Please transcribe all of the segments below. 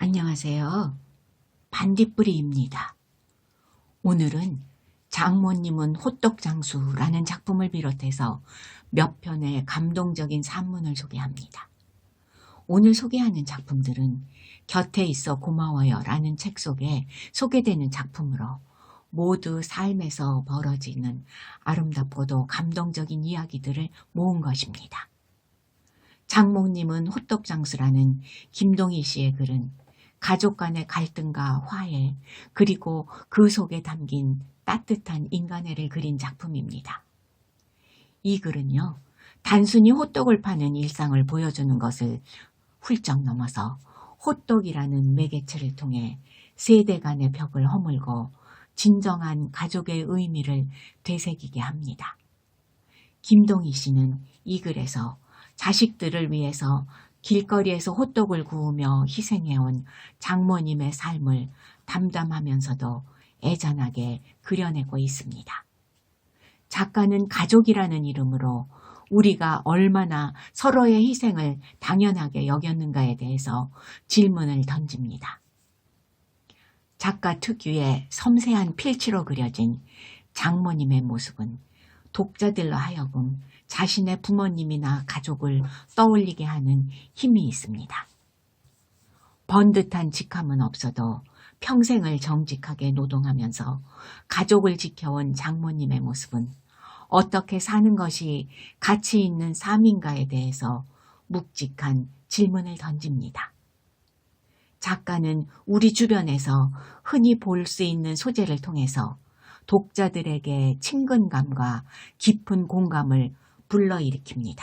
안녕하세요. 반딧불이입니다. 오늘은 장모님은 호떡장수라는 작품을 비롯해서 몇 편의 감동적인 산문을 소개합니다. 오늘 소개하는 작품들은 곁에 있어 고마워요 라는 책 속에 소개되는 작품으로 모두 삶에서 벌어지는 아름답고도 감동적인 이야기들을 모은 것입니다. 장모님은 호떡장수라는 김동희 씨의 글은 가족 간의 갈등과 화해, 그리고 그 속에 담긴 따뜻한 인간애를 그린 작품입니다. 이 글은요, 단순히 호떡을 파는 일상을 보여주는 것을 훌쩍 넘어서 호떡이라는 매개체를 통해 세대 간의 벽을 허물고 진정한 가족의 의미를 되새기게 합니다. 김동희 씨는 이 글에서 자식들을 위해서 길거리에서 호떡을 구우며 희생해온 장모님의 삶을 담담하면서도 애잔하게 그려내고 있습니다. 작가는 가족이라는 이름으로 우리가 얼마나 서로의 희생을 당연하게 여겼는가에 대해서 질문을 던집니다. 작가 특유의 섬세한 필치로 그려진 장모님의 모습은 독자들로 하여금 자신의 부모님이나 가족을 떠올리게 하는 힘이 있습니다. 번듯한 직함은 없어도 평생을 정직하게 노동하면서 가족을 지켜온 장모님의 모습은 어떻게 사는 것이 가치 있는 삶인가에 대해서 묵직한 질문을 던집니다. 작가는 우리 주변에서 흔히 볼 수 있는 소재를 통해서 독자들에게 친근감과 깊은 공감을 불러일으킵니다.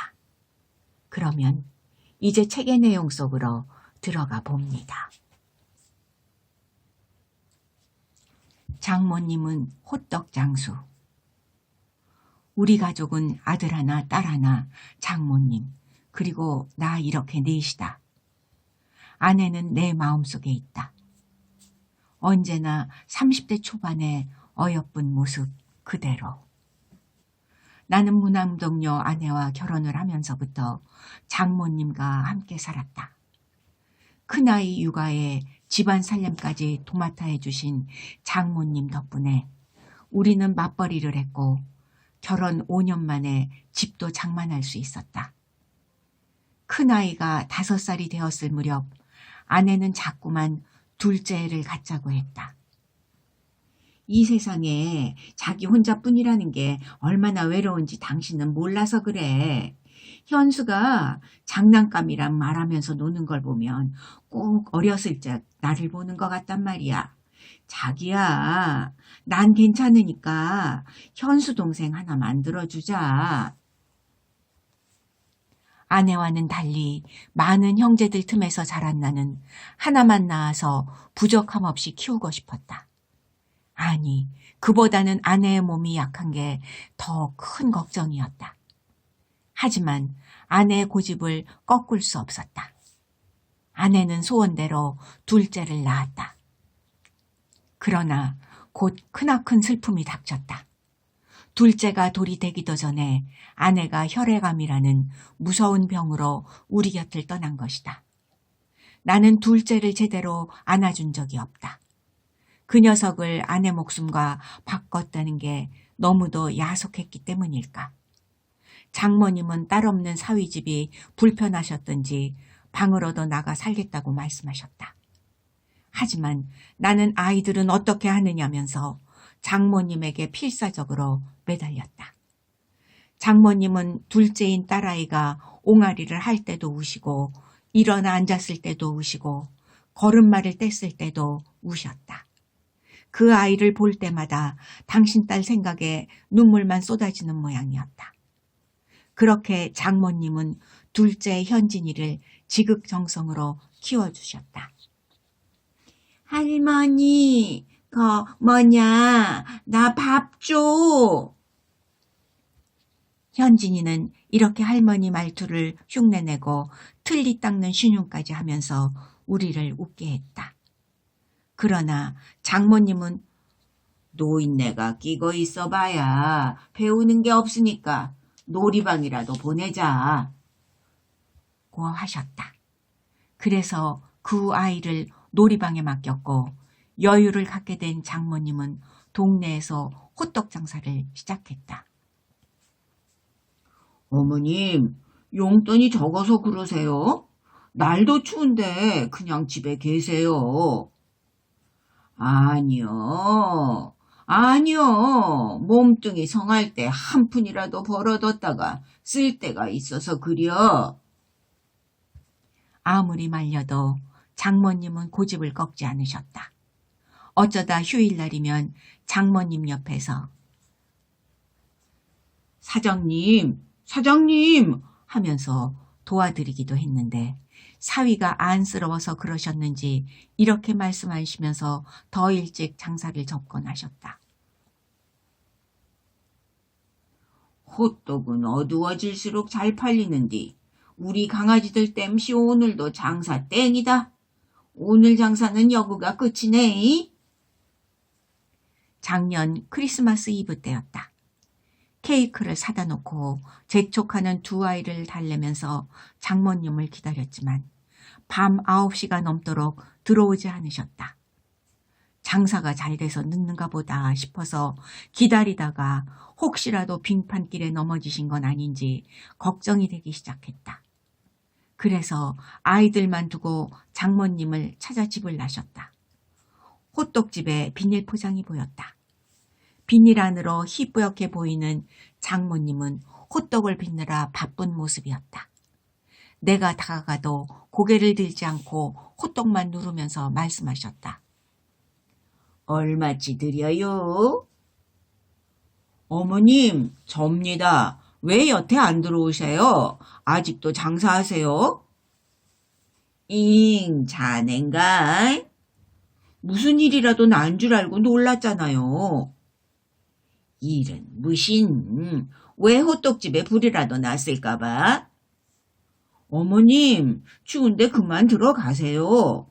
그러면 이제 책의 내용 속으로 들어가 봅니다. 장모님은 호떡장수. 우리 가족은 아들 하나, 딸 하나, 장모님, 그리고 나 이렇게 넷이다. 아내는 내 마음속에 있다. 언제나 30대 초반의 어여쁜 모습 그대로. 나는 무남동녀 아내와 결혼을 하면서부터 장모님과 함께 살았다. 큰아이 육아에 집안 살림까지 도맡아 해주신 장모님 덕분에 우리는 맞벌이를 했고 결혼 5년 만에 집도 장만할 수 있었다. 큰아이가 5살이 되었을 무렵 아내는 자꾸만 둘째를 갖자고 했다. 이 세상에 자기 혼자뿐이라는 게 얼마나 외로운지 당신은 몰라서 그래. 현수가 장난감이란 말하면서 노는 걸 보면 꼭 어렸을 적 나를 보는 것 같단 말이야. 자기야, 난 괜찮으니까 현수 동생 하나 만들어주자. 아내와는 달리 많은 형제들 틈에서 자란 나는 하나만 낳아서 부족함 없이 키우고 싶었다. 아니, 그보다는 아내의 몸이 약한 게 더 큰 걱정이었다. 하지만 아내의 고집을 꺾을 수 없었다. 아내는 소원대로 둘째를 낳았다. 그러나 곧 크나큰 슬픔이 닥쳤다. 둘째가 돌이 되기도 전에 아내가 혈액암이라는 무서운 병으로 우리 곁을 떠난 것이다. 나는 둘째를 제대로 안아준 적이 없다. 그 녀석을 아내 목숨과 바꿨다는 게 너무도 야속했기 때문일까. 장모님은 딸 없는 사위집이 불편하셨던지 방으로도 나가 살겠다고 말씀하셨다. 하지만 나는 아이들은 어떻게 하느냐면서 장모님에게 필사적으로 매달렸다. 장모님은 둘째인 딸아이가 옹알이를 할 때도 우시고 일어나 앉았을 때도 우시고 걸음마를 뗐을 때도 우셨다. 그 아이를 볼 때마다 당신 딸 생각에 눈물만 쏟아지는 모양이었다. 그렇게 장모님은 둘째 현진이를 지극정성으로 키워주셨다. 할머니, 뭐냐, 나 밥 줘. 현진이는 이렇게 할머니 말투를 흉내내고 틀니 닦는 신용까지 하면서 우리를 웃게 했다. 그러나 장모님은 노인네가 끼고 있어봐야 배우는 게 없으니까 놀이방이라도 보내자 고 하셨다. 그래서 그 아이를 놀이방에 맡겼고 여유를 갖게 된 장모님은 동네에서 호떡 장사를 시작했다. 어머님, 용돈이 적어서 그러세요? 날도 추운데 그냥 집에 계세요. 아니요. 아니요. 몸뚱이 성할 때 한 푼이라도 벌어뒀다가 쓸 때가 있어서 그려. 아무리 말려도 장모님은 고집을 꺾지 않으셨다. 어쩌다 휴일날이면 장모님 옆에서 사장님, 사장님 하면서 도와드리기도 했는데 사위가 안쓰러워서 그러셨는지 이렇게 말씀하시면서 더 일찍 장사를 접근하셨다. 호떡은 어두워질수록 잘 팔리는디 우리 강아지들 땜시 오늘도 장사 땡이다. 오늘 장사는 여기가 끝이네. 작년 크리스마스 이브 때였다. 케이크를 사다 놓고 재촉하는 두 아이를 달래면서 장모님을 기다렸지만 밤 9시가 넘도록 들어오지 않으셨다. 장사가 잘 돼서 늦는가 보다 싶어서 기다리다가 혹시라도 빙판길에 넘어지신 건 아닌지 걱정이 되기 시작했다. 그래서 아이들만 두고 장모님을 찾아 집을 나셨다. 호떡집에 비닐 포장이 보였다. 비닐 안으로 희뿌옇게 보이는 장모님은 호떡을 빚느라 바쁜 모습이었다. 내가 다가가도 고개를 들지 않고 호떡만 누르면서 말씀하셨다. 얼마치 드려요? 어머님, 접니다. 왜 여태 안 들어오세요? 아직도 장사하세요? 자넨가? 무슨 일이라도 난 줄 알고 놀랐잖아요. 일은 무신. 왜 호떡집에 불이라도 났을까봐? 어머님, 추운데 그만 들어가세요.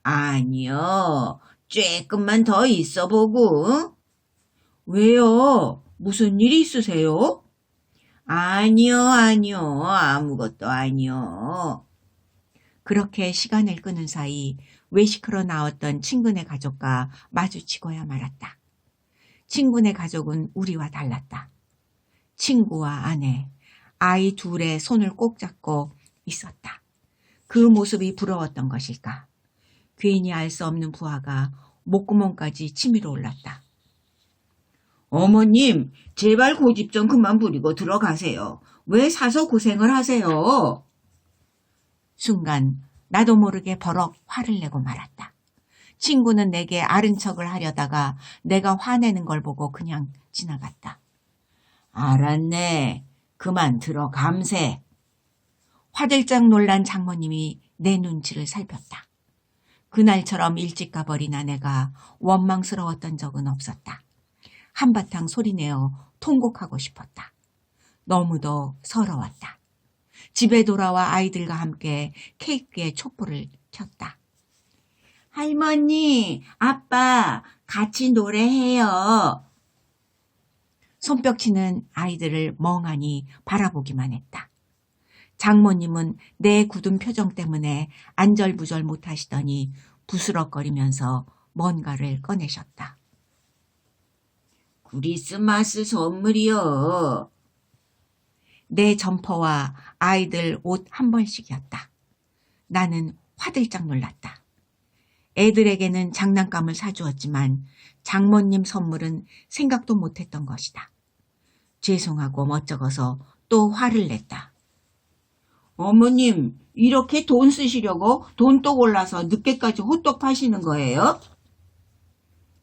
아니요, 조금만 더 있어보고. 왜요? 무슨 일 있으세요? 아니요, 아니요, 아무것도 아니요. 그렇게 시간을 끄는 사이 외식하러 나왔던 친구네 가족과 마주치고야 말았다. 친구네 가족은 우리와 달랐다. 친구와 아내, 아이 둘의 손을 꼭 잡고 있었다. 그 모습이 부러웠던 것일까. 괜히 알 수 없는 부하가 목구멍까지 치밀어 올랐다. 어머님, 제발 고집 좀 그만 부리고 들어가세요. 왜 사서 고생을 하세요? 순간 나도 모르게 버럭 화를 내고 말았다. 친구는 내게 아른 척을 하려다가 내가 화내는 걸 보고 그냥 지나갔다. 알았네. 그만 들어감세. 화들짝 놀란 장모님이 내 눈치를 살폈다. 그날처럼 일찍 가버린 아내가 원망스러웠던 적은 없었다. 한바탕 소리내어 통곡하고 싶었다. 너무도 서러웠다. 집에 돌아와 아이들과 함께 케이크에 촛불을 켰다. 할머니, 아빠, 같이 노래해요. 손뼉치는 아이들을 멍하니 바라보기만 했다. 장모님은 내 굳은 표정 때문에 안절부절 못하시더니 부스럭거리면서 뭔가를 꺼내셨다. 크리스마스 선물이요. 내 점퍼와 아이들 옷 한 벌씩이었다. 나는 화들짝 놀랐다. 애들에게는 장난감을 사주었지만 장모님 선물은 생각도 못했던 것이다. 죄송하고 멋쩍어서 또 화를 냈다. 어머님, 이렇게 돈 쓰시려고 돈독 올라서 늦게까지 호떡 파시는 거예요?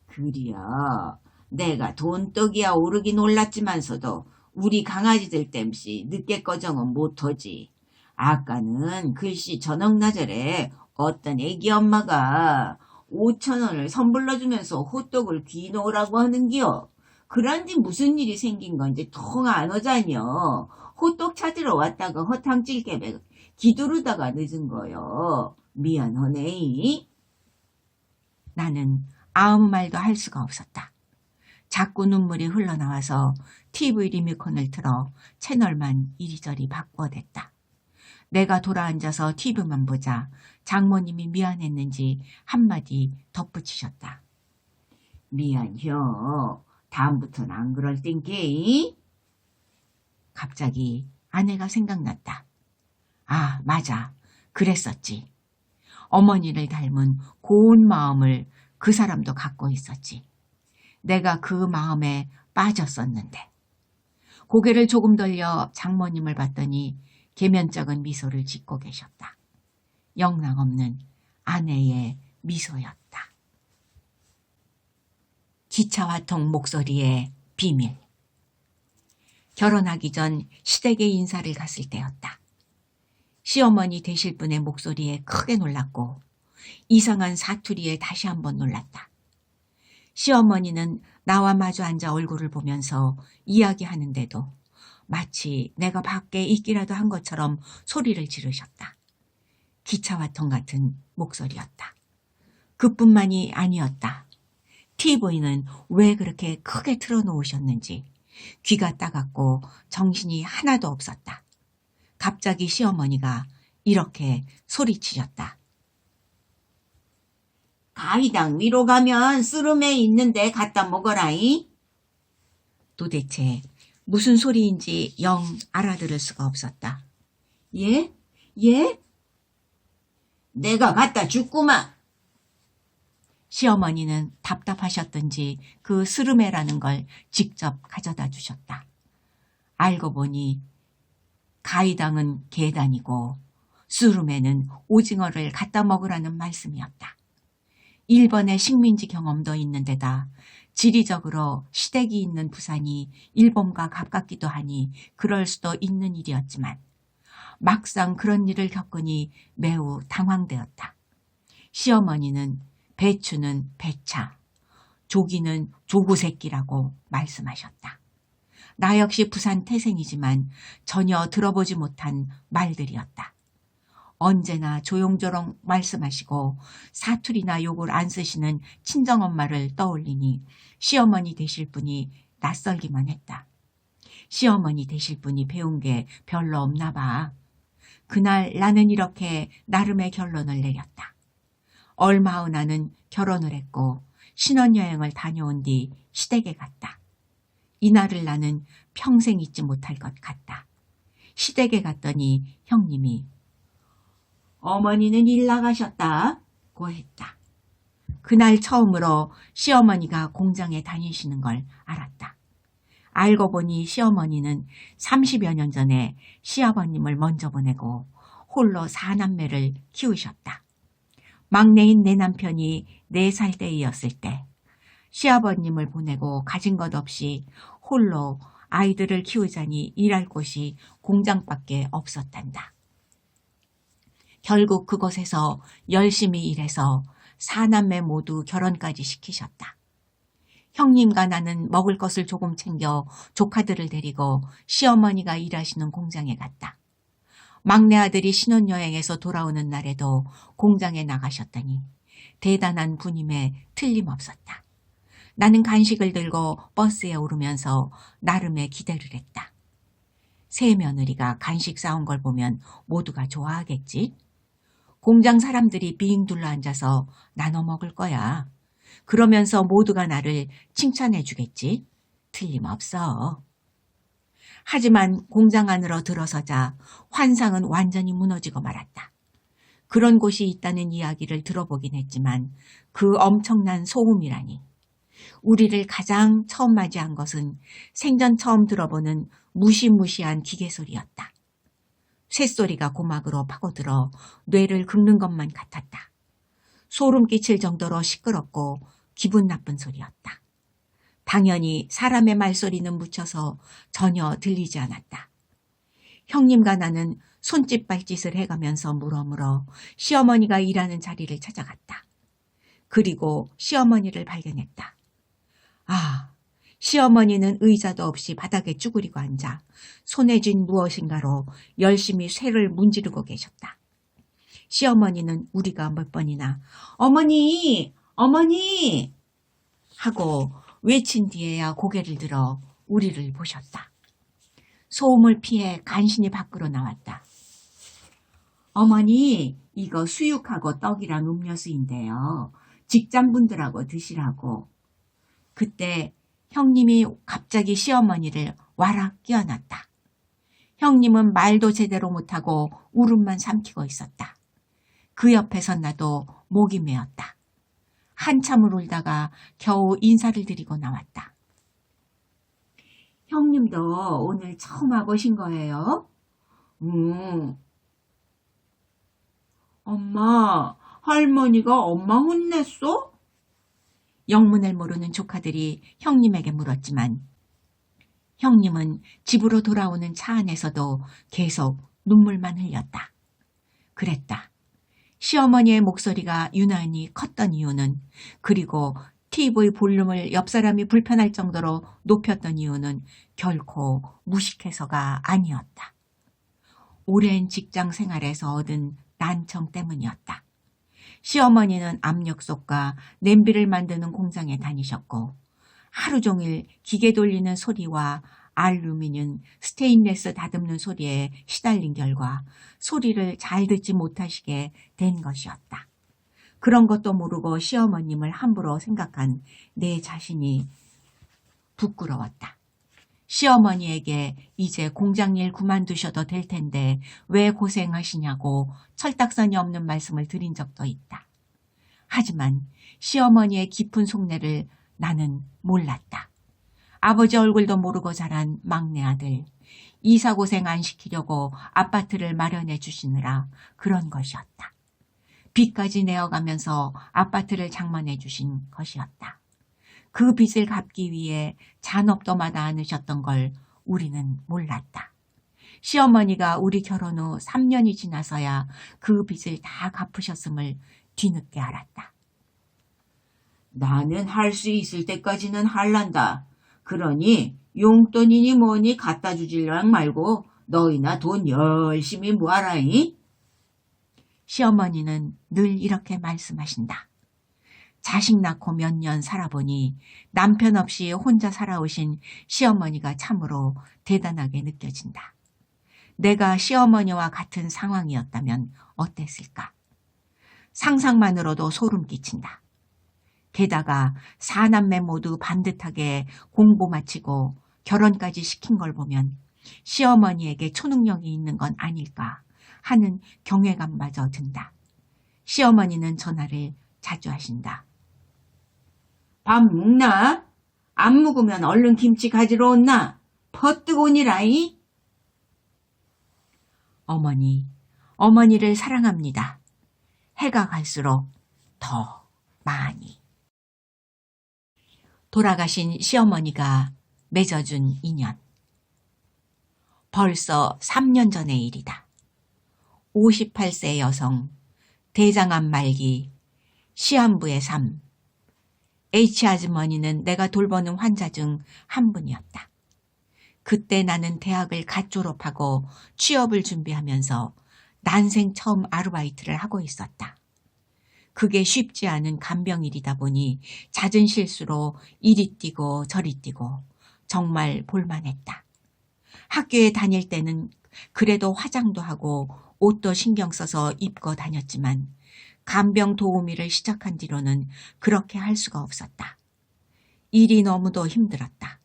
그려. 내가 돈떡이야 오르긴 올랐지만서도 우리 강아지들 땜시 늦게 꺼정은 못하지. 아까는 글씨 저녁나절에 어떤 애기 엄마가 5,000원을 선불로 주면서 호떡을 귀놓으라고 하는기요. 그런지 무슨 일이 생긴 건지 통 안 오자니요. 호떡 찾으러 왔다가 허탕찔개에 기두르다가 늦은 거요. 미안하네. 나는 아무 말도 할 수가 없었다. 자꾸 눈물이 흘러나와서 TV 리모컨을 틀어 채널만 이리저리 바꾸어댔다. 내가 돌아앉아서 TV만 보자 장모님이 미안했는지 한마디 덧붙이셨다. 미안혀. 다음부터는 안 그럴 땐게. 갑자기 아내가 생각났다. 아, 맞아. 그랬었지. 어머니를 닮은 고운 마음을 그 사람도 갖고 있었지. 내가 그 마음에 빠졌었는데. 고개를 조금 돌려 장모님을 봤더니 계면적인 미소를 짓고 계셨다. 영락없는 아내의 미소였다. 기차화통 목소리의 비밀. 결혼하기 전 시댁에 인사를 갔을 때였다. 시어머니 되실 분의 목소리에 크게 놀랐고 이상한 사투리에 다시 한번 놀랐다. 시어머니는 나와 마주 앉아 얼굴을 보면서 이야기하는데도 마치 내가 밖에 있기라도 한 것처럼 소리를 지르셨다. 기차화통 같은 목소리였다. 그뿐만이 아니었다. TV는 왜 그렇게 크게 틀어놓으셨는지 귀가 따갑고 정신이 하나도 없었다. 갑자기 시어머니가 이렇게 소리치셨다. 가위당 위로 가면 쓰름에 있는데 갖다 먹어라이. 도대체 무슨 소리인지 영 알아들을 수가 없었다. 예? 예? 내가 갖다 줬구만. 시어머니는 답답하셨던지 그 스르메라는 걸 직접 가져다 주셨다. 알고 보니 가위당은 계단이고 스르메는 오징어를 갖다 먹으라는 말씀이었다. 일본의 식민지 경험도 있는 데다 지리적으로 시댁이 있는 부산이 일본과 가깝기도 하니 그럴 수도 있는 일이었지만 막상 그런 일을 겪으니 매우 당황되었다. 시어머니는 배추는 배차, 조기는 조구새끼라고 말씀하셨다. 나 역시 부산 태생이지만 전혀 들어보지 못한 말들이었다. 언제나 조용조용 말씀하시고 사투리나 욕을 안 쓰시는 친정엄마를 떠올리니 시어머니 되실 분이 낯설기만 했다. 시어머니 되실 분이 배운 게 별로 없나 봐. 그날 나는 이렇게 나름의 결론을 내렸다. 얼마 후 나는 결혼을 했고 신혼여행을 다녀온 뒤 시댁에 갔다. 이날을 나는 평생 잊지 못할 것 같다. 시댁에 갔더니 형님이 어머니는 일 나가셨다고 했다. 그날 처음으로 시어머니가 공장에 다니시는 걸 알았다. 알고 보니 시어머니는 30여 년 전에 시아버님을 먼저 보내고 홀로 4남매를 키우셨다. 막내인 내 남편이 4살 때이었을 때 시아버님을 보내고 가진 것 없이 홀로 아이들을 키우자니 일할 곳이 공장밖에 없었단다. 결국 그곳에서 열심히 일해서 4남매 모두 결혼까지 시키셨다. 형님과 나는 먹을 것을 조금 챙겨 조카들을 데리고 시어머니가 일하시는 공장에 갔다. 막내 아들이 신혼여행에서 돌아오는 날에도 공장에 나가셨더니 대단한 분임에 틀림없었다. 나는 간식을 들고 버스에 오르면서 나름의 기대를 했다. 새 며느리가 간식 싸온 걸 보면 모두가 좋아하겠지? 공장 사람들이 빙 둘러앉아서 나눠 먹을 거야. 그러면서 모두가 나를 칭찬해 주겠지? 틀림없어. 하지만 공장 안으로 들어서자 환상은 완전히 무너지고 말았다. 그런 곳이 있다는 이야기를 들어보긴 했지만 그 엄청난 소음이라니. 우리를 가장 처음 맞이한 것은 생전 처음 들어보는 무시무시한 기계 소리였다. 쇳소리가 고막으로 파고들어 뇌를 긁는 것만 같았다. 소름 끼칠 정도로 시끄럽고 기분 나쁜 소리였다. 당연히 사람의 말소리는 묻혀서 전혀 들리지 않았다. 형님과 나는 손짓 발짓을 해가면서 물어물어 시어머니가 일하는 자리를 찾아갔다. 그리고 시어머니를 발견했다. 아, 시어머니는 의자도 없이 바닥에 쭈그리고 앉아 손에 쥔 무엇인가로 열심히 쇠를 문지르고 계셨다. 시어머니는 우리가 몇 번이나 어머니! 어머니! 하고 외친 뒤에야 고개를 들어 우리를 보셨다. 소음을 피해 간신히 밖으로 나왔다. 어머니, 이거 수육하고 떡이랑 음료수인데요. 직장분들하고 드시라고. 그때 형님이 갑자기 시어머니를 와락 끼워놨다. 형님은 말도 제대로 못하고 울음만 삼키고 있었다. 그 옆에서 나도 목이 메었다. 한참을 울다가 겨우 인사를 드리고 나왔다. 형님도 오늘 처음 와보신 거예요? 엄마, 할머니가 엄마 혼냈어? 영문을 모르는 조카들이 형님에게 물었지만 형님은 집으로 돌아오는 차 안에서도 계속 눈물만 흘렸다. 그랬다. 시어머니의 목소리가 유난히 컸던 이유는, 그리고 TV 볼륨을 옆 사람이 불편할 정도로 높였던 이유는 결코 무식해서가 아니었다. 오랜 직장 생활에서 얻은 난청 때문이었다. 시어머니는 압력솥과 냄비를 만드는 공장에 다니셨고 하루 종일 기계 돌리는 소리와 알루미늄, 스테인레스 다듬는 소리에 시달린 결과 소리를 잘 듣지 못하시게 된 것이었다. 그런 것도 모르고 시어머님을 함부로 생각한 내 자신이 부끄러웠다. 시어머니에게 이제 공장일 그만두셔도 될 텐데 왜 고생하시냐고 철딱선이 없는 말씀을 드린 적도 있다. 하지만 시어머니의 깊은 속내를 나는 몰랐다. 아버지 얼굴도 모르고 자란 막내 아들, 이사 고생 안 시키려고 아파트를 마련해 주시느라 그런 것이었다. 빚까지 내어가면서 아파트를 장만해 주신 것이었다. 그 빚을 갚기 위해 잔업도 마다 않으셨던 걸 우리는 몰랐다. 시어머니가 우리 결혼 후 3년이 지나서야 그 빚을 다 갚으셨음을 뒤늦게 알았다. 나는 할 수 있을 때까지는 할란다. 그러니 용돈이니 뭐니 갖다 주질랑 말고 너희나 돈 열심히 모아라잉. 시어머니는 늘 이렇게 말씀하신다. 자식 낳고 몇 년 살아보니 남편 없이 혼자 살아오신 시어머니가 참으로 대단하게 느껴진다. 내가 시어머니와 같은 상황이었다면 어땠을까? 상상만으로도 소름 끼친다. 게다가 4남매 모두 반듯하게 공부 마치고 결혼까지 시킨 걸 보면 시어머니에게 초능력이 있는 건 아닐까 하는 경외감마저 든다. 시어머니는 전화를 자주 하신다. 밥 먹나? 안 먹으면 얼른 김치 가지러 온나? 퍼뜩 오니라이? 어머니를 사랑합니다. 해가 갈수록 더 많이. 돌아가신 시어머니가 맺어준 인연. 벌써 3년 전의 일이다. 58세 여성, 대장암 말기, 시한부의 삶. H아주머니는 내가 돌보는 환자 중 한 분이었다. 그때 나는 대학을 갓 졸업하고 취업을 준비하면서 난생 처음 아르바이트를 하고 있었다. 그게 쉽지 않은 간병일이다 보니 잦은 실수로 이리 뛰고 저리 뛰고 정말 볼만했다. 학교에 다닐 때는 그래도 화장도 하고 옷도 신경 써서 입고 다녔지만 간병 도우미를 시작한 뒤로는 그렇게 할 수가 없었다. 일이 너무도 힘들었다.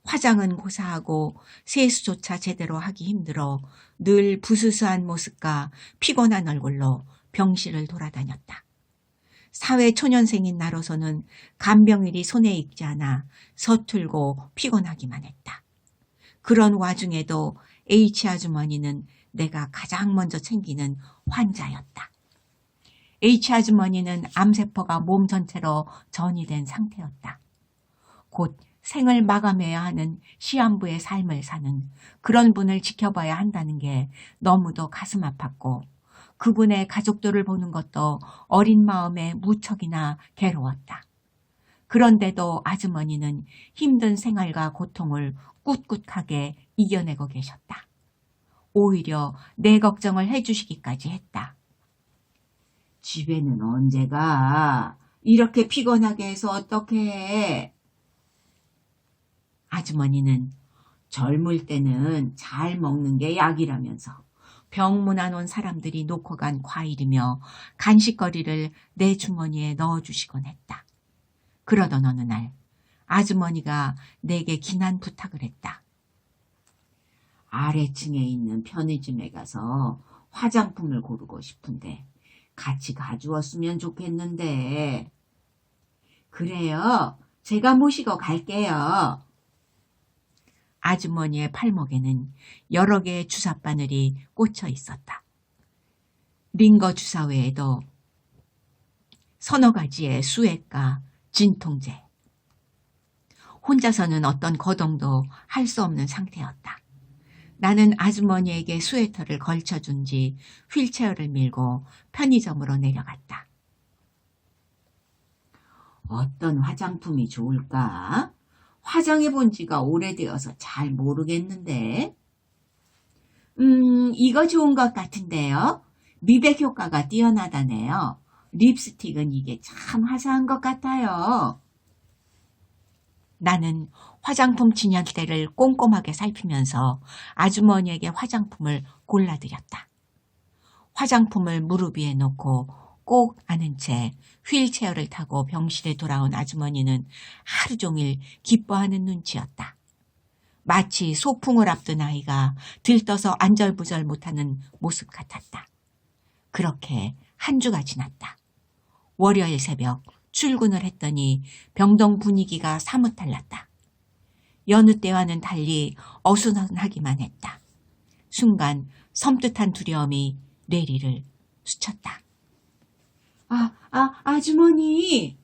화장은 고사하고 세수조차 제대로 하기 힘들어 늘 부스스한 모습과 피곤한 얼굴로 병실을 돌아다녔다. 사회초년생인 나로서는 간병일이 손에 익지 않아 서툴고 피곤하기만 했다. 그런 와중에도 H아주머니는 내가 가장 먼저 챙기는 환자였다. H아주머니는 암세포가 몸 전체로 전이된 상태였다. 곧 생을 마감해야 하는 시한부의 삶을 사는 그런 분을 지켜봐야 한다는 게 너무도 가슴 아팠고 그분의 가족들을 보는 것도 어린 마음에 무척이나 괴로웠다. 그런데도 아주머니는 힘든 생활과 고통을 꿋꿋하게 이겨내고 계셨다. 오히려 내 걱정을 해주시기까지 했다. 집에는 언제 가? 이렇게 피곤하게 해서 어떻게 해? 아주머니는 젊을 때는 잘 먹는 게 약이라면서 병문안 온 사람들이 놓고 간 과일이며 간식거리를 내 주머니에 넣어주시곤 했다. 그러던 어느 날 아주머니가 내게 긴한 부탁을 했다. 아래층에 있는 편의점에 가서 화장품을 고르고 싶은데 같이 가주었으면 좋겠는데. 그래요. 제가 모시고 갈게요. 아주머니의 팔목에는 여러 개의 주사바늘이 꽂혀 있었다. 링거 주사 외에도 서너 가지의 수액과 진통제. 혼자서는 어떤 거동도 할 수 없는 상태였다. 나는 아주머니에게 스웨터를 걸쳐준 뒤 휠체어를 밀고 편의점으로 내려갔다. 어떤 화장품이 좋을까? 화장해 본 지가 오래되어서 잘 모르겠는데. 이거 좋은 것 같은데요. 미백 효과가 뛰어나다네요. 립스틱은 이게 참 화사한 것 같아요. 나는 화장품 진열대를 꼼꼼하게 살피면서 아주머니에게 화장품을 골라드렸다. 화장품을 무릎 위에 놓고 꼭 안은 채 휠체어를 타고 병실에 돌아온 아주머니는 하루 종일 기뻐하는 눈치였다. 마치 소풍을 앞둔 아이가 들떠서 안절부절 못하는 모습 같았다. 그렇게 한 주가 지났다. 월요일 새벽 출근을 했더니 병동 분위기가 사뭇 달랐다. 여느 때와는 달리 어수선하기만 했다. 순간 섬뜩한 두려움이 뇌리를 스쳤다. 아주머니!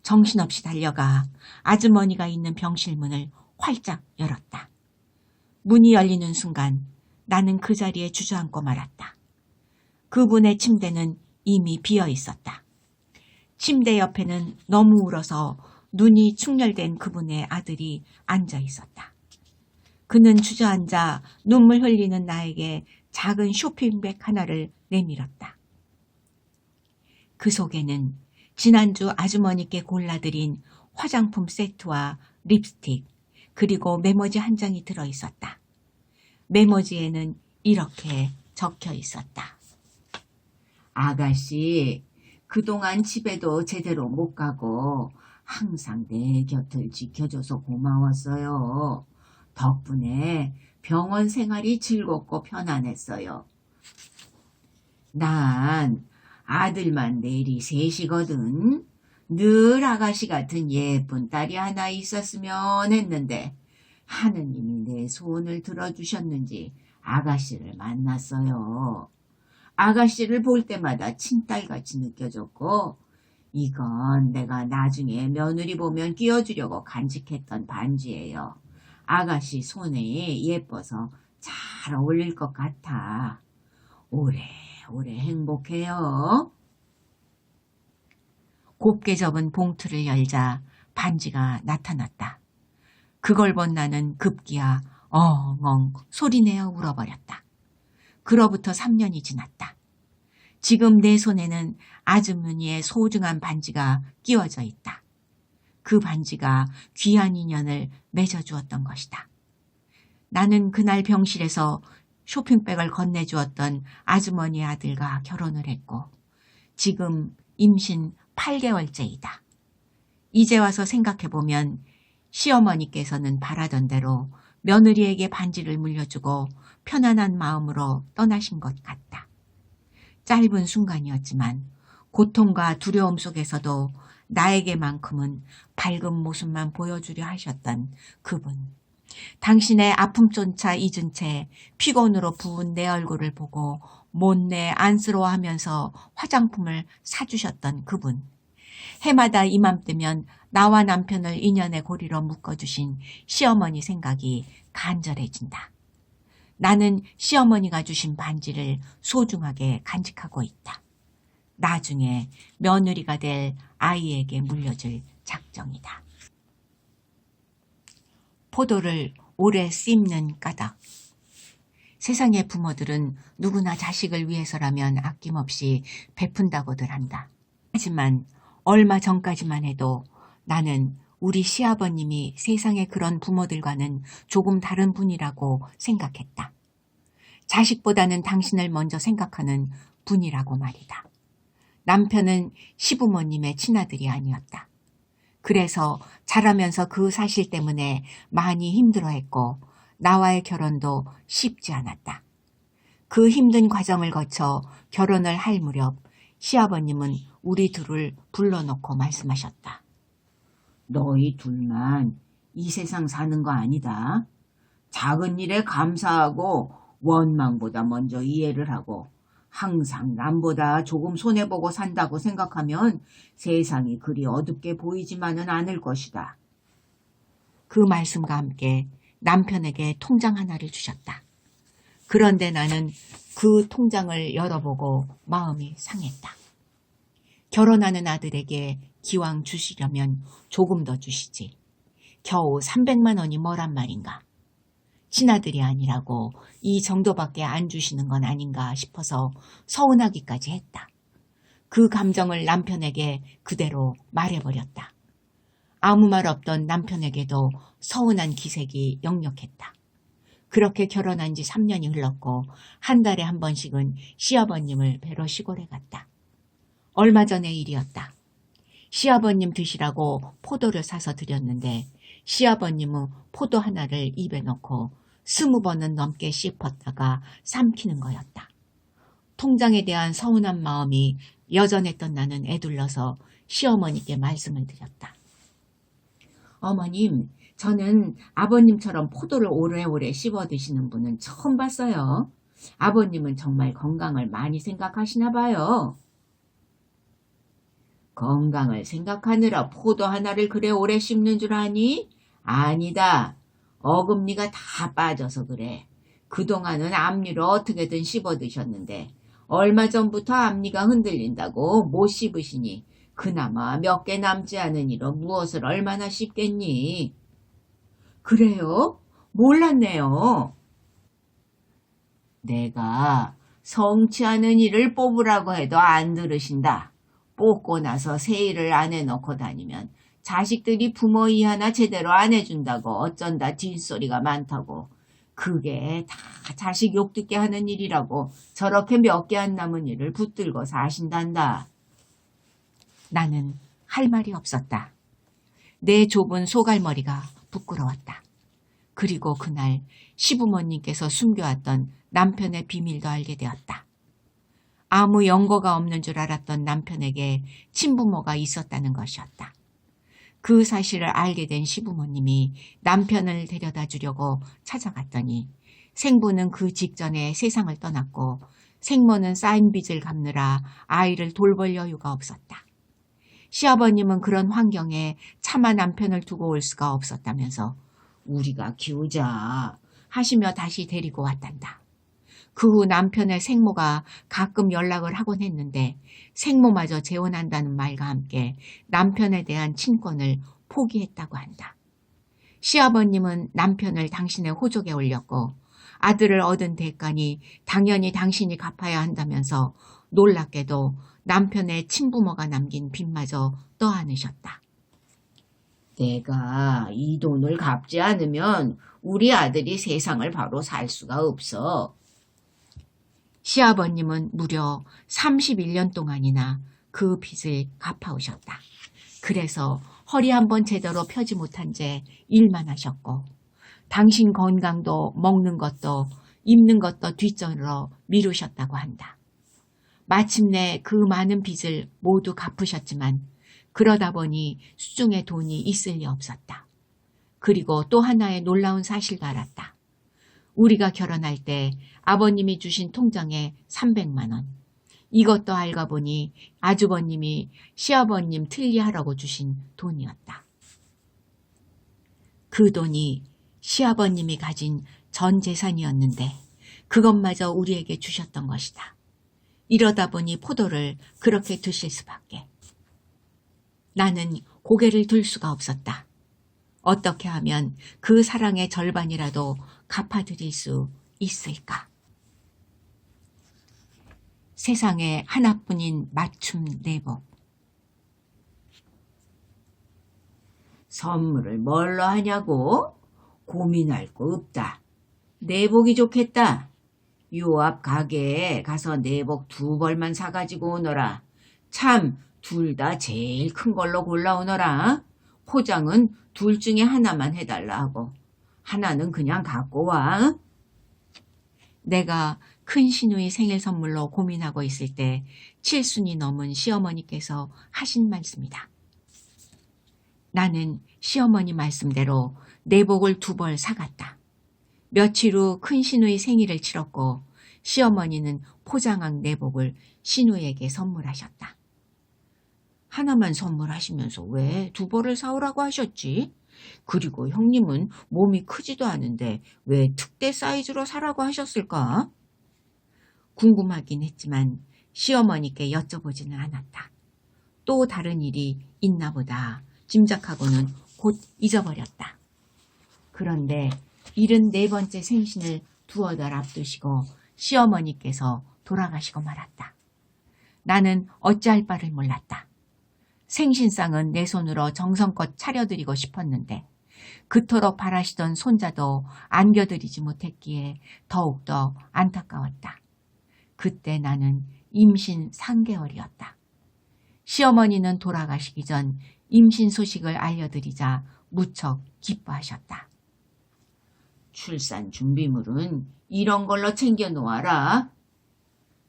정신없이 달려가 아주머니가 있는 병실 문을 활짝 열었다. 문이 열리는 순간 나는 그 자리에 주저앉고 말았다. 그분의 침대는 이미 비어 있었다. 침대 옆에는 너무 울어서 눈이 충혈된 그분의 아들이 앉아 있었다. 그는 주저앉아 눈물 흘리는 나에게 작은 쇼핑백 하나를 내밀었다. 그 속에는 지난주 아주머니께 골라드린 화장품 세트와 립스틱, 그리고 메모지 한 장이 들어있었다. 메모지에는 이렇게 적혀 있었다. 아가씨, 그동안 집에도 제대로 못 가고 항상 내 곁을 지켜줘서 고마웠어요. 덕분에 병원 생활이 즐겁고 편안했어요. 난 아들만 내리 셋이거든. 늘 아가씨 같은 예쁜 딸이 하나 있었으면 했는데 하느님이 내 소원을 들어주셨는지 아가씨를 만났어요. 아가씨를 볼 때마다 친딸같이 느껴졌고 이건 내가 나중에 며느리 보면 끼워주려고 간직했던 반지예요. 아가씨 손에 예뻐서 잘 어울릴 것 같아. 오래오래 행복해요. 곱게 접은 봉투를 열자 반지가 나타났다. 그걸 본 나는 급기야 엉엉 소리내어 울어버렸다. 그로부터 3년이 지났다. 지금 내 손에는 아주머니의 소중한 반지가 끼워져 있다. 그 반지가 귀한 인연을 맺어주었던 것이다. 나는 그날 병실에서 쇼핑백을 건네주었던 아주머니의 아들과 결혼을 했고 지금 임신 8개월째이다. 이제 와서 생각해보면 시어머니께서는 바라던 대로 며느리에게 반지를 물려주고 편안한 마음으로 떠나신 것 같다. 짧은 순간이었지만 고통과 두려움 속에서도 나에게만큼은 밝은 모습만 보여주려 하셨던 그분. 당신의 아픔조차 잊은 채 피곤으로 부은 내 얼굴을 보고 못내 안쓰러워하면서 화장품을 사주셨던 그분. 해마다 이맘때면 나와 남편을 인연의 고리로 묶어주신 시어머니 생각이 간절해진다. 나는 시어머니가 주신 반지를 소중하게 간직하고 있다. 나중에 며느리가 될 아이에게 물려줄 작정이다. 포도를 오래 씹는 까닭. 세상의 부모들은 누구나 자식을 위해서라면 아낌없이 베푼다고들 한다. 하지만 얼마 전까지만 해도 나는 우리 시아버님이 세상의 그런 부모들과는 조금 다른 분이라고 생각했다. 자식보다는 당신을 먼저 생각하는 분이라고 말이다. 남편은 시부모님의 친아들이 아니었다. 그래서 자라면서 그 사실 때문에 많이 힘들어했고 나와의 결혼도 쉽지 않았다. 그 힘든 과정을 거쳐 결혼을 할 무렵 시아버님은 우리 둘을 불러놓고 말씀하셨다. 너희 둘만 이 세상 사는 거 아니다. 작은 일에 감사하고 원망보다 먼저 이해를 하고 항상 남보다 조금 손해보고 산다고 생각하면 세상이 그리 어둡게 보이지만은 않을 것이다. 그 말씀과 함께 남편에게 통장 하나를 주셨다. 그런데 나는 그 통장을 열어보고 마음이 상했다. 결혼하는 아들에게 기왕 주시려면 조금 더 주시지. 겨우 300만 원이 뭐란 말인가. 친아들이 아니라고 이 정도밖에 안 주시는 건 아닌가 싶어서 서운하기까지 했다. 그 감정을 남편에게 그대로 말해버렸다. 아무 말 없던 남편에게도 서운한 기색이 역력했다. 그렇게 결혼한 지 3년이 흘렀고 한 달에 한 번씩은 시아버님을 뵈러 시골에 갔다. 얼마 전의 일이었다. 시아버님 드시라고 포도를 사서 드렸는데 시아버님은 포도 하나를 입에 넣고 20번은 넘게 씹었다가 삼키는 거였다. 통장에 대한 서운한 마음이 여전했던 나는 애둘러서 시어머니께 말씀을 드렸다. 어머님, 저는 아버님처럼 포도를 오래오래 씹어 드시는 분은 처음 봤어요. 아버님은 정말 건강을 많이 생각하시나 봐요. 건강을 생각하느라 포도 하나를 그래 오래 씹는 줄 아니? 아니다. 어금니가 다 빠져서 그래. 그동안은 앞니로 어떻게든 씹어 드셨는데 얼마 전부터 앞니가 흔들린다고 못 씹으시니 그나마 몇 개 남지 않으니로 무엇을 얼마나 씹겠니? 그래요? 몰랐네요. 내가 성치 않은 일을 뽑으라고 해도 안 들으신다. 뽑고 나서 새 일을 안 해놓고 다니면 자식들이 부모 이하나 제대로 안 해준다고 어쩐다 뒷소리가 많다고. 그게 다 자식 욕 듣게 하는 일이라고 저렇게 몇 개 안 남은 일을 붙들고 사신단다. 나는 할 말이 없었다. 내 좁은 소갈머리가 부끄러웠다. 그리고 그날 시부모님께서 숨겨왔던 남편의 비밀도 알게 되었다. 아무 연고가 없는 줄 알았던 남편에게 친부모가 있었다는 것이었다. 그 사실을 알게 된 시부모님이 남편을 데려다 주려고 찾아갔더니 생부는 그 직전에 세상을 떠났고 생모는 쌓인 빚을 갚느라 아이를 돌볼 여유가 없었다. 시아버님은 그런 환경에 차마 남편을 두고 올 수가 없었다면서 우리가 키우자 하시며 다시 데리고 왔단다. 그 후 남편의 생모가 가끔 연락을 하곤 했는데 생모마저 재혼한다는 말과 함께 남편에 대한 친권을 포기했다고 한다. 시아버님은 남편을 당신의 호족에 올렸고 아들을 얻은 대가니 당연히 당신이 갚아야 한다면서 놀랍게도 남편의 친부모가 남긴 빚마저 떠안으셨다. 내가 이 돈을 갚지 않으면 우리 아들이 세상을 바로 살 수가 없어. 시아버님은 무려 31년 동안이나 그 빚을 갚아오셨다. 그래서 허리 한번 제대로 펴지 못한 채 일만 하셨고 당신 건강도 먹는 것도 입는 것도 뒷전으로 미루셨다고 한다. 마침내 그 많은 빚을 모두 갚으셨지만 그러다 보니 수중에 돈이 있을 리 없었다. 그리고 또 하나의 놀라운 사실도 알았다. 우리가 결혼할 때 아버님이 주신 통장에 300만 원. 이것도 알고 보니 아주버님이 시아버님 틀리하라고 주신 돈이었다. 그 돈이 시아버님이 가진 전 재산이었는데 그것마저 우리에게 주셨던 것이다. 이러다 보니 포도를 그렇게 드실 수밖에. 나는 고개를 들 수가 없었다. 어떻게 하면 그 사랑의 절반이라도 갚아드릴 수 있을까? 세상에 하나뿐인 맞춤 내복. 선물을 뭘로 하냐고? 고민할 거 없다. 내복이 좋겠다. 요 앞 가게에 가서 내복 2벌만 사가지고 오너라. 참 둘 다 제일 큰 걸로 골라오너라. 포장은 둘 중에 하나만 해달라 하고 하나는 그냥 갖고 와. 내가 큰 시누이 생일 선물로 고민하고 있을 때 7순이 넘은 시어머니께서 하신 말씀이다. 나는 시어머니 말씀대로 내복을 2벌 사갔다. 며칠 후 큰 시누이 생일을 치렀고 시어머니는 포장한 내복을 시누이에게 선물하셨다. 하나만 선물하시면서 왜 2벌을 사오라고 하셨지? 그리고 형님은 몸이 크지도 않은데 왜 특대 사이즈로 사라고 하셨을까? 궁금하긴 했지만 시어머니께 여쭤보지는 않았다. 또 다른 일이 있나 보다 짐작하고는 곧 잊어버렸다. 그런데 74번째 생신을 2달 앞두시고 시어머니께서 돌아가시고 말았다. 나는 어찌할 바를 몰랐다. 생신상은 내 손으로 정성껏 차려드리고 싶었는데 그토록 바라시던 손자도 안겨드리지 못했기에 더욱더 안타까웠다. 그때 나는 임신 3개월이었다. 시어머니는 돌아가시기 전 임신 소식을 알려드리자 무척 기뻐하셨다. 출산 준비물은 이런 걸로 챙겨 놓아라.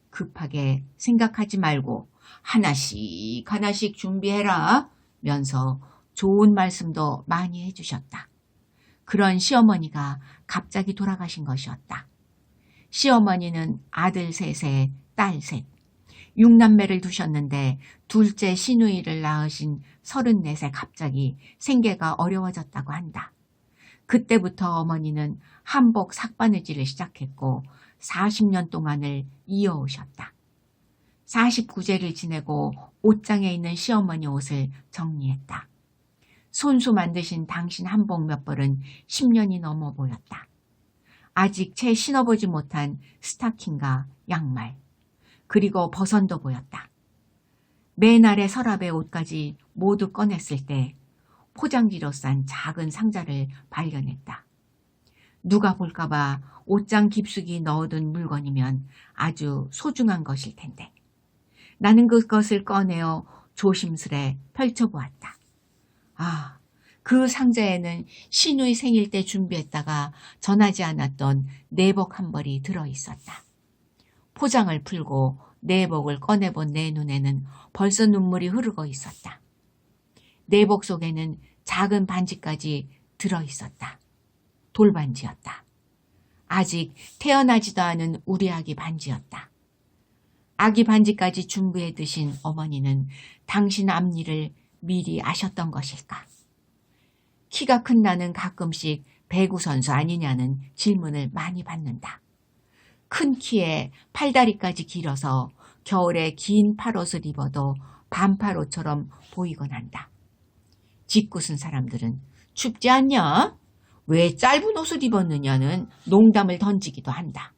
급하게 생각하지 말고 하나씩 하나씩 준비해라 면서 좋은 말씀도 많이 해주셨다. 그런 시어머니가 갑자기 돌아가신 것이었다. 시어머니는 아들 3에 딸 3, 6남매를 두셨는데 둘째 시누이를 낳으신 34세 갑자기 생계가 어려워졌다고 한다. 그때부터 어머니는 한복 삭바느질을 시작했고 40년 동안을 이어오셨다. 49제를 지내고 옷장에 있는 시어머니 옷을 정리했다. 손수 만드신 당신 한복 몇 벌은 10년이 넘어 보였다. 아직 채 신어보지 못한 스타킹과 양말, 그리고 버선도 보였다. 맨 아래 서랍의 옷까지 모두 꺼냈을 때 포장지로 싼 작은 상자를 발견했다. 누가 볼까봐 옷장 깊숙이 넣어둔 물건이면 아주 소중한 것일 텐데 나는 그것을 꺼내어 조심스레 펼쳐보았다. 아, 그 상자에는 시누이 생일 때 준비했다가 전하지 않았던 내복 1벌이 들어있었다. 포장을 풀고 내복을 꺼내본 내 눈에는 벌써 눈물이 흐르고 있었다. 내복 속에는 작은 반지까지 들어있었다. 돌반지였다. 아직 태어나지도 않은 우리 아기 반지였다. 아기 반지까지 준비해 두신 어머니는 당신 앞일을 미리 아셨던 것일까? 키가 큰 나는 가끔씩 배구 선수 아니냐는 질문을 많이 받는다. 큰 키에 팔다리까지 길어서 겨울에 긴 팔옷을 입어도 반팔옷처럼 보이곤 한다. 짓궂은 사람들은 춥지 않냐? 왜 짧은 옷을 입었느냐는 농담을 던지기도 한다.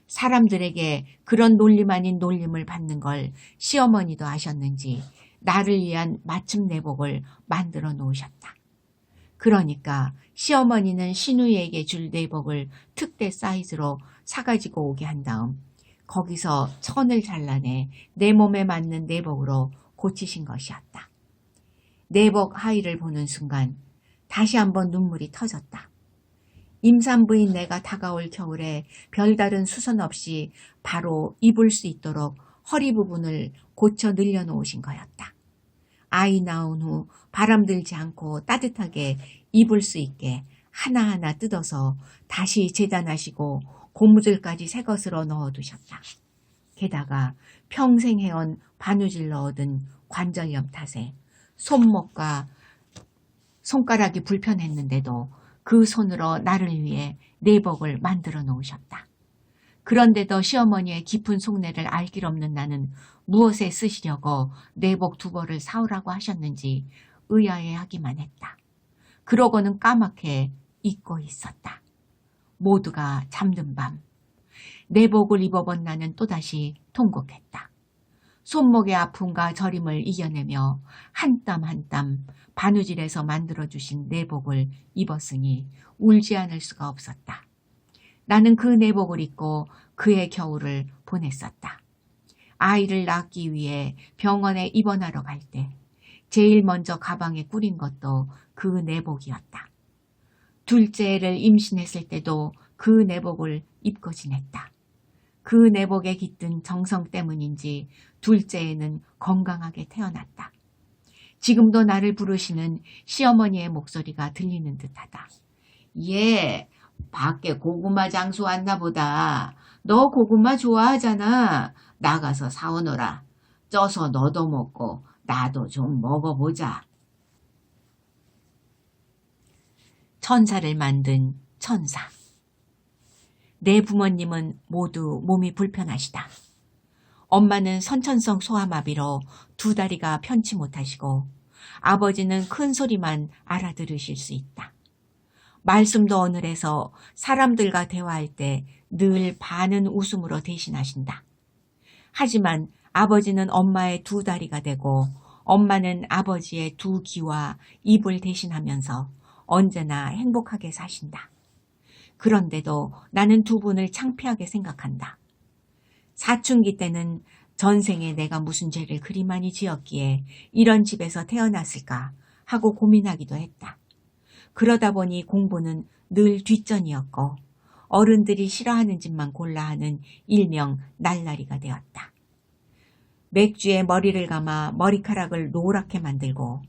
사람들에게 그런 놀림 아닌 놀림을 받는 걸 시어머니도 아셨는지 나를 위한 맞춤 내복을 만들어 놓으셨다. 그러니까 시어머니는 시누이에게 줄 내복을 특대 사이즈로 사가지고 오게 한 다음 거기서 천을 잘라내 내 몸에 맞는 내복으로 고치신 것이었다. 내복 하의를 보는 순간 다시 한번 눈물이 터졌다. 임산부인 내가 다가올 겨울에 별다른 수선 없이 바로 입을 수 있도록 허리 부분을 고쳐 늘려놓으신 거였다. 아이 낳은 후 바람 들지 않고 따뜻하게 입을 수 있게 하나하나 뜯어서 다시 재단하시고 고무줄까지 새 것으로 넣어두셨다. 게다가 평생 해온 바느질로 얻은 관절염 탓에 손목과 손가락이 불편했는데도 그 손으로 나를 위해 내복을 만들어 놓으셨다. 그런데도 시어머니의 깊은 속내를 알 길 없는 나는 무엇에 쓰시려고 내복 2벌을 사오라고 하셨는지 의아해하기만 했다. 그러고는 까맣게 잊고 있었다. 모두가 잠든 밤 내복을 입어본 나는 또다시 통곡했다. 손목의 아픔과 저림을 이겨내며 한 땀 한 땀 바느질해서 만들어주신 내복을 입었으니 울지 않을 수가 없었다. 나는 그 내복을 입고 그의 겨울을 보냈었다. 아이를 낳기 위해 병원에 입원하러 갈 때 제일 먼저 가방에 꾸린 것도 그 내복이었다. 둘째를 임신했을 때도 그 내복을 입고 지냈다. 그 내복에 깃든 정성 때문인지 둘째에는 건강하게 태어났다. 지금도 나를 부르시는 시어머니의 목소리가 들리는 듯하다. 얘 밖에 고구마 장수 왔나 보다. 너 고구마 좋아하잖아. 나가서 사오너라. 쪄서 너도 먹고 나도 좀 먹어보자. 천사를 만든 천사. 내 부모님은 모두 몸이 불편하시다. 엄마는 선천성 소아마비로 두 다리가 편치 못하시고 아버지는 큰 소리만 알아들으실 수 있다. 말씀도 어눌해서 사람들과 대화할 때 늘 반은 웃음으로 대신하신다. 하지만 아버지는 엄마의 두 다리가 되고 엄마는 아버지의 두 귀와 입을 대신하면서 언제나 행복하게 사신다. 그런데도 나는 두 분을 창피하게 생각한다. 사춘기 때는 전생에 내가 무슨 죄를 그리 많이 지었기에 이런 집에서 태어났을까 하고 고민하기도 했다. 그러다 보니 공부는 늘 뒷전이었고 어른들이 싫어하는 짓만 골라 하는 일명 날라리가 되었다. 맥주에 머리를 감아 머리카락을 노랗게 만들고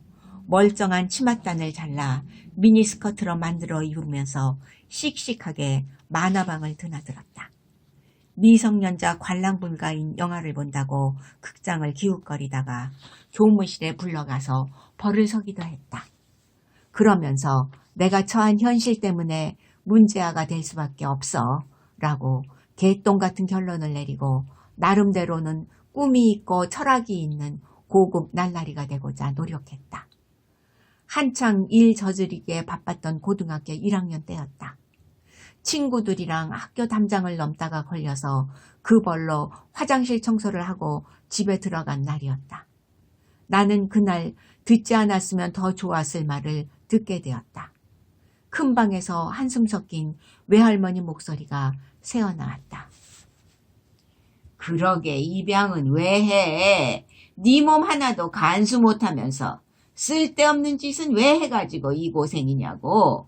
멀쩡한 치맛단을 잘라 미니스커트로 만들어 입으면서 씩씩하게 만화방을 드나들었다. 미성년자 관람 불가인 영화를 본다고 극장을 기웃거리다가 교무실에 불러가서 벌을 서기도 했다. 그러면서 내가 처한 현실 때문에 문제아가 될 수밖에 없어 라고 개똥 같은 결론을 내리고 나름대로는 꿈이 있고 철학이 있는 고급 날라리가 되고자 노력했다. 한창 일 저지르기에 바빴던 고등학교 1학년 때였다. 친구들이랑 학교 담장을 넘다가 걸려서 그 벌로 화장실 청소를 하고 집에 들어간 날이었다. 나는 그날 듣지 않았으면 더 좋았을 말을 듣게 되었다. 큰 방에서 한숨 섞인 외할머니 목소리가 새어나왔다. 그러게 입양은 왜 해? 네 몸 하나도 간수 못하면서 쓸데없는 짓은 왜 해가지고 이 고생이냐고.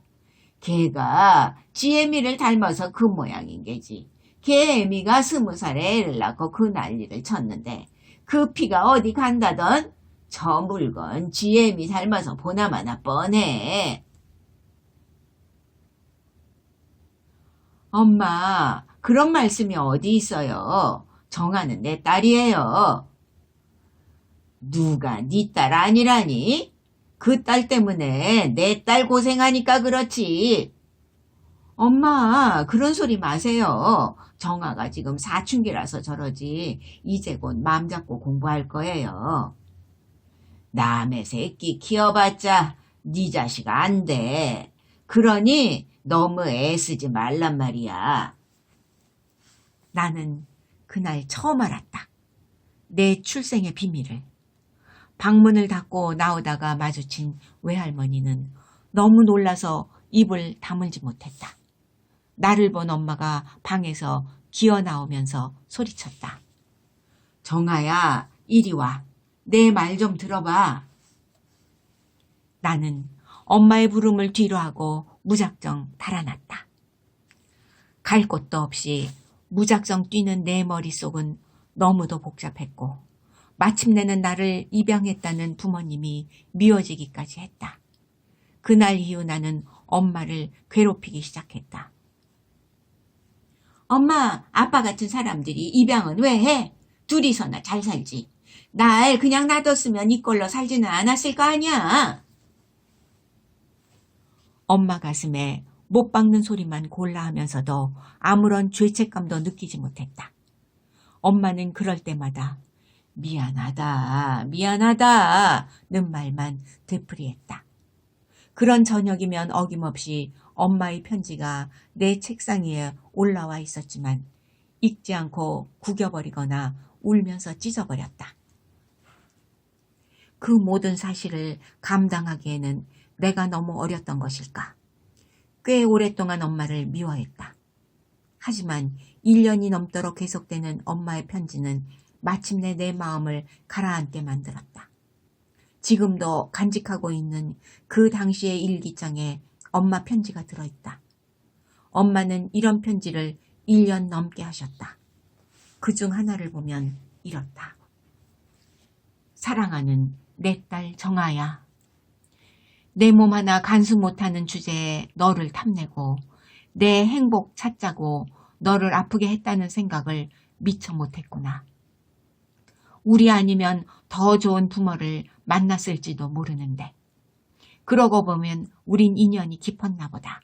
걔가 지애미를 닮아서 그 모양인 게지. 걔 애미가 20살에 애를 낳고 그 난리를 쳤는데 그 피가 어디 간다던? 저 물건 지애미 닮아서 보나마나 뻔해. 엄마, 그런 말씀이 어디 있어요? 정아는 내 딸이에요. 누가 네 딸 아니라니? 그 딸 때문에 내 딸 고생하니까 그렇지. 엄마, 그런 소리 마세요. 정아가 지금 사춘기라서 저러지. 이제 곧 맘 잡고 공부할 거예요. 남의 새끼 키워봤자 네 자식 안 돼. 그러니 너무 애쓰지 말란 말이야. 나는 그날 처음 알았다. 내 출생의 비밀을. 방문을 닫고 나오다가 마주친 외할머니는 너무 놀라서 입을 다물지 못했다. 나를 본 엄마가 방에서 기어 나오면서 소리쳤다. 정아야, 이리 와. 내 말 좀 들어봐. 나는 엄마의 부름을 뒤로 하고 무작정 달아났다. 갈 곳도 없이 무작정 뛰는 내 머릿속은 너무도 복잡했고 마침내는 나를 입양했다는 부모님이 미워지기까지 했다. 그날 이후 나는 엄마를 괴롭히기 시작했다. 엄마, 아빠 같은 사람들이 입양은 왜 해? 둘이서나 잘 살지. 날 그냥 놔뒀으면 이꼴로 살지는 않았을 거 아니야. 엄마 가슴에 못 박는 소리만 골라 하면서도 아무런 죄책감도 느끼지 못했다. 엄마는 그럴 때마다 미안하다, 미안하다는 말만 되풀이했다. 그런 저녁이면 어김없이 엄마의 편지가 내 책상 위에 올라와 있었지만 읽지 않고 구겨버리거나 울면서 찢어버렸다. 그 모든 사실을 감당하기에는 내가 너무 어렸던 것일까. 꽤 오랫동안 엄마를 미워했다. 하지만 1년이 넘도록 계속되는 엄마의 편지는 마침내 내 마음을 가라앉게 만들었다. 지금도 간직하고 있는 그 당시의 일기장에 엄마 편지가 들어있다. 엄마는 이런 편지를 1년 넘게 하셨다. 그중 하나를 보면 이렇다. 사랑하는 내 딸 정아야. 내 몸 하나 간수 못하는 주제에 너를 탐내고 내 행복 찾자고 너를 아프게 했다는 생각을 미처 못했구나. 우리 아니면 더 좋은 부모를 만났을지도 모르는데 그러고 보면 우린 인연이 깊었나 보다.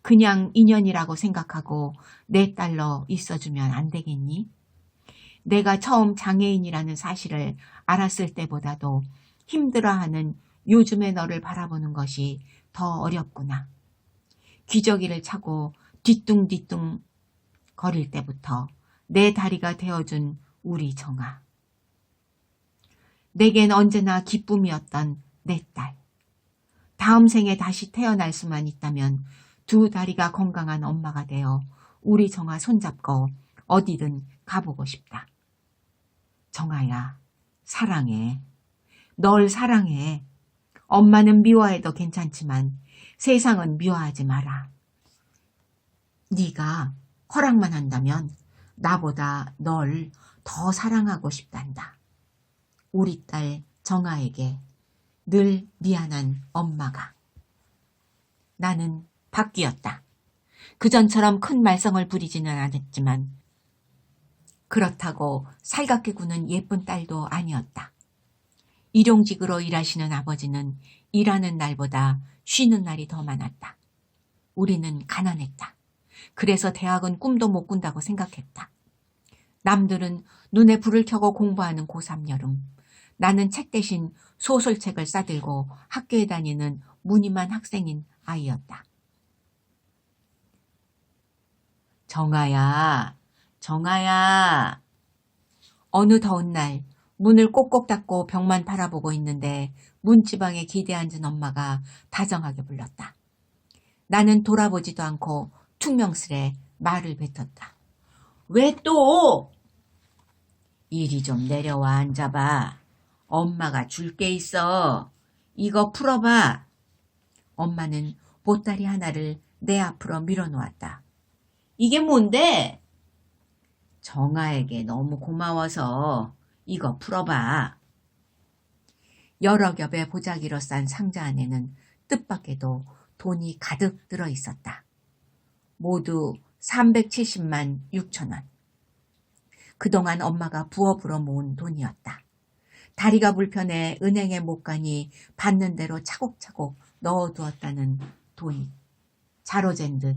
그냥 인연이라고 생각하고 내 딸로 있어주면 안 되겠니? 내가 처음 장애인이라는 사실을 알았을 때보다도 힘들어하는 요즘의 너를 바라보는 것이 더 어렵구나. 기저귀를 차고 뒤뚱뒤뚱 거릴 때부터 내 다리가 되어준 우리 정아. 내겐 언제나 기쁨이었던 내 딸. 다음 생에 다시 태어날 수만 있다면 두 다리가 건강한 엄마가 되어 우리 정아 손잡고 어디든 가보고 싶다. 정아야, 사랑해. 널 사랑해. 엄마는 미워해도 괜찮지만 세상은 미워하지 마라. 네가 허락만 한다면 나보다 널 더 사랑하고 싶단다. 우리 딸 정아에게 늘 미안한 엄마가. 나는 바뀌었다. 그전처럼 큰 말썽을 부리지는 않았지만 그렇다고 살갑게 구는 예쁜 딸도 아니었다. 일용직으로 일하시는 아버지는 일하는 날보다 쉬는 날이 더 많았다. 우리는 가난했다. 그래서 대학은 꿈도 못 꾼다고 생각했다. 남들은 눈에 불을 켜고 공부하는 고3 여름. 나는 책 대신 소설책을 싸들고 학교에 다니는 무늬만 학생인 아이였다. 정아야, 정아야. 어느 더운 날 문을 꼭꼭 닫고 벽만 바라보고 있는데 문지방에 기대 앉은 엄마가 다정하게 불렀다. 나는 돌아보지도 않고 퉁명스레 말을 뱉었다. 왜 또? 이리 좀 내려와 앉아봐. 엄마가 줄 게 있어. 이거 풀어봐. 엄마는 보따리 하나를 내 앞으로 밀어놓았다. 이게 뭔데? 정아에게 너무 고마워서 이거 풀어봐. 여러 겹의 보자기로 싼 상자 안에는 뜻밖에도 돈이 가득 들어있었다. 모두 370만 6천 원. 그동안 엄마가 부업으로 모은 돈이었다. 다리가 불편해 은행에 못 가니 받는 대로 차곡차곡 넣어두었다는 돈이 자로 잰 듯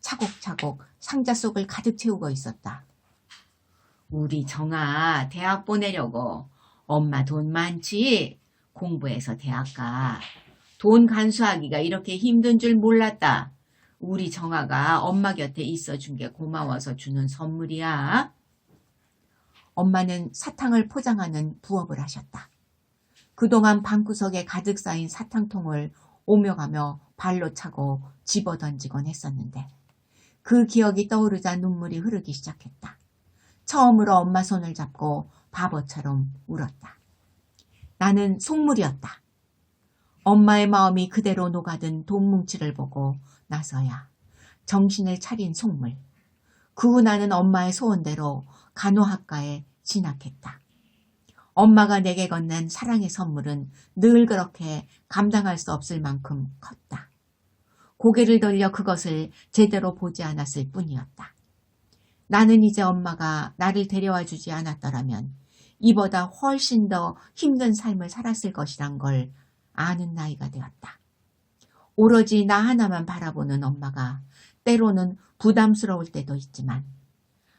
차곡차곡 상자 속을 가득 채우고 있었다. 우리 정아 대학 보내려고. 엄마 돈 많지? 공부해서 대학 가. 돈 간수하기가 이렇게 힘든 줄 몰랐다. 우리 정아가 엄마 곁에 있어준 게 고마워서 주는 선물이야. 엄마는 사탕을 포장하는 부업을 하셨다. 그동안 방구석에 가득 쌓인 사탕통을 오며 가며 발로 차고 집어던지곤 했었는데 그 기억이 떠오르자 눈물이 흐르기 시작했다. 처음으로 엄마 손을 잡고 바보처럼 울었다. 나는 속물이었다. 엄마의 마음이 그대로 녹아든 돈 뭉치를 보고 나서야 정신을 차린 속물. 그 후 나는 엄마의 소원대로 간호학과에 진학했다. 엄마가 내게 건넨 사랑의 선물은 늘 그렇게 감당할 수 없을 만큼 컸다. 고개를 돌려 그것을 제대로 보지 않았을 뿐이었다. 나는 이제 엄마가 나를 데려와 주지 않았더라면 이보다 훨씬 더 힘든 삶을 살았을 것이란 걸 아는 나이가 되었다. 오로지 나 하나만 바라보는 엄마가 때로는 부담스러울 때도 있지만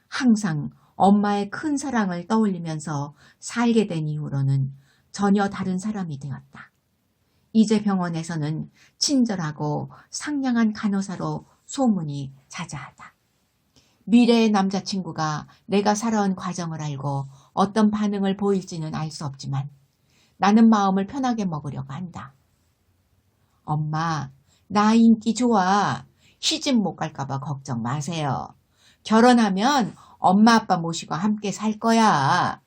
항상 엄마의 큰 사랑을 떠올리면서 살게 된 이후로는 전혀 다른 사람이 되었다. 이제 병원에서는 친절하고 상냥한 간호사로 소문이 자자하다. 미래의 남자친구가 내가 살아온 과정을 알고 어떤 반응을 보일지는 알 수 없지만 나는 마음을 편하게 먹으려고 한다. 엄마, 나 인기 좋아. 시집 못 갈까봐 걱정 마세요. 결혼하면 엄마 아빠 모시고 함께 살 거야.